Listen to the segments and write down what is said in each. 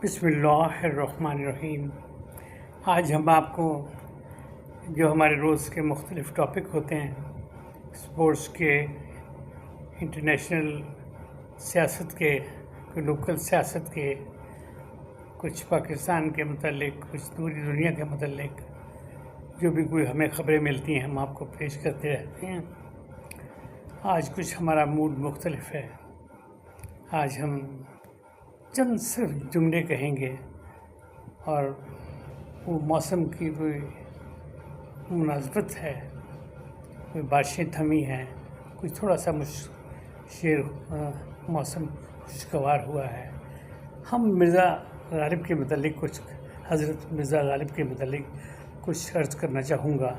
بسم اللہ الرحمن الرحیم۔ آج ہم آپ کو جو ہمارے روز کے مختلف ٹاپک ہوتے ہیں، اسپورٹس کے، انٹرنیشنل سیاست کے، لوکل سیاست کے، کچھ پاکستان کے متعلق، کچھ پوری دنیا کے متعلق جو بھی کوئی ہمیں خبریں ملتی ہیں ہم آپ کو پیش کرتے رہتے ہیں۔ آج کچھ ہمارا موڈ مختلف ہے۔ آج ہم چند صرف جملے کہیں گے اور وہ موسم کی کوئی مناسبت ہے، کوئی بارشیں تھمی ہیں، کچھ تھوڑا سا موسم خوشگوار ہوا ہے۔ ہم مرزا غالب کے متعلق حضرت مرزا غالب کے متعلق کچھ عرض کرنا چاہوں گا۔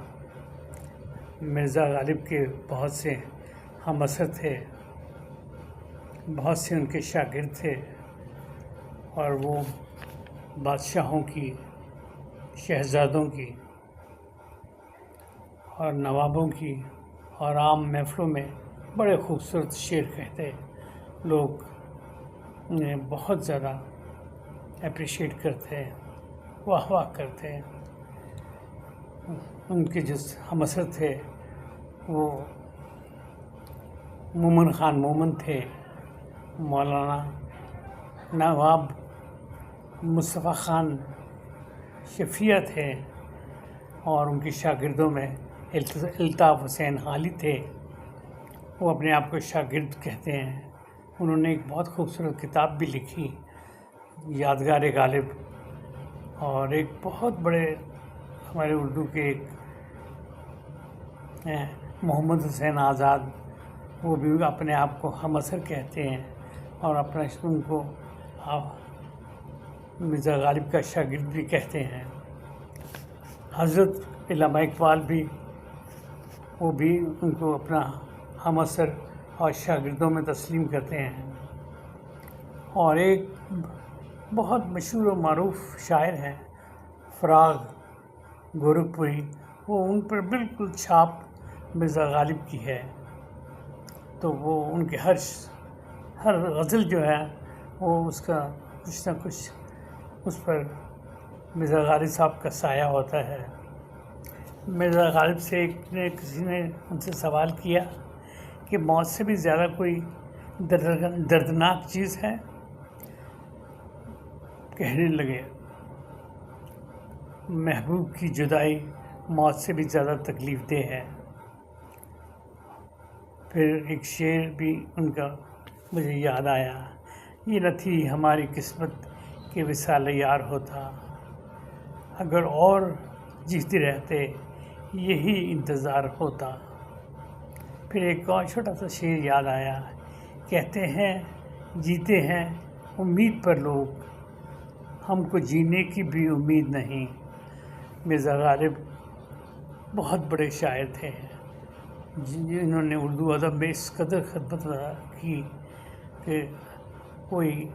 مرزا غالب کے بہت سے ہم اثر تھے، بہت سے ان کے شاگرد تھے، اور وہ بادشاہوں کی، شہزادوں کی اور نوابوں کی اور عام محفلوں میں بڑے خوبصورت شعر کہتے، لوگ انہیں بہت زیادہ اپریشیٹ کرتے، واہ واہ کرتے۔ ان کے جو ہم اثر تھے وہ مومن خان مومن تھے، مولانا نواب مصطفیٰ خان شفیع تھے، اور ان کے شاگردوں میں الطاف حسین حالی تھے۔ وہ اپنے آپ کو شاگرد کہتے ہیں۔ انہوں نے ایک بہت خوبصورت کتاب بھی لکھی، یادگار غالب، اور ایک بہت بڑے ہمارے اردو کے ایک محمد حسین آزاد، وہ بھی اپنے آپ کو ہم اثر کہتے ہیں اور اپنا ان کو مرزا غالب کا شاگرد بھی کہتے ہیں۔ حضرت علامہ اقبال بھی، وہ بھی ان کو اپنا ہم اثر اور شاگردوں میں تسلیم کرتے ہیں۔ اور ایک بہت مشہور و معروف شاعر ہیں فراغ گورکھپوری، وہ ان پر بالکل چھاپ مرزا غالب کی ہے، تو وہ ان کے ہر غزل جو ہے وہ اس کا کچھ نہ کچھ اس پر مرزا غالب صاحب کا سایہ ہوتا ہے۔ مرزا غالب سے کسی نے ان سے سوال کیا کہ موت سے بھی زیادہ کوئی دردناک چیز ہے؟ کہنے لگے محبوب کی جدائی موت سے بھی زیادہ تکلیف دہ ہے۔ پھر ایک شعر بھی ان کا مجھے یاد آیا، یہ نہ تھی ہماری قسمت کہ وصال یار ہوتا، اگر اور جیتے رہتے یہی انتظار ہوتا۔ پھر ایک اور چھوٹا سا شعر یاد آیا، کہتے ہیں جیتے ہیں امید پر لوگ، ہم کو جینے کی بھی امید نہیں۔ مرزا غالب بہت بڑے شاعر تھے، جنہوں نے اردو ادب میں اس قدر خدمت کی کہ کوئی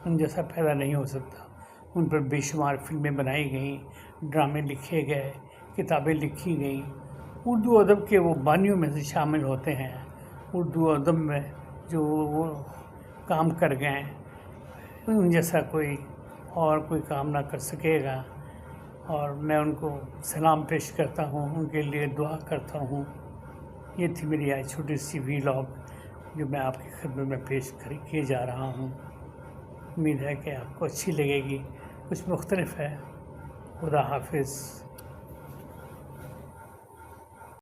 ان جیسا پیدا نہیں ہو سکتا۔ ان پر بے شمار فلمیں بنائی گئیں، ڈرامے لکھے گئے، کتابیں لکھی گئیں۔ اردو ادب کے وہ بانیوں میں سے شامل ہوتے ہیں۔ اردو ادب میں جو وہ کام کر گئے، ان جیسا کوئی کام نہ کر سکے گا، اور میں ان کو سلام پیش کرتا ہوں، ان کے لیے دعا کرتا ہوں۔ یہ تھی میری آج چھوٹی سی ویلاگ جو میں آپ کی خدمت میں پیش کیے جا رہا ہوں۔ امید ہے کہ آپ کو اچھی لگے گی، کچھ مختلف ہے۔ خدا حافظ۔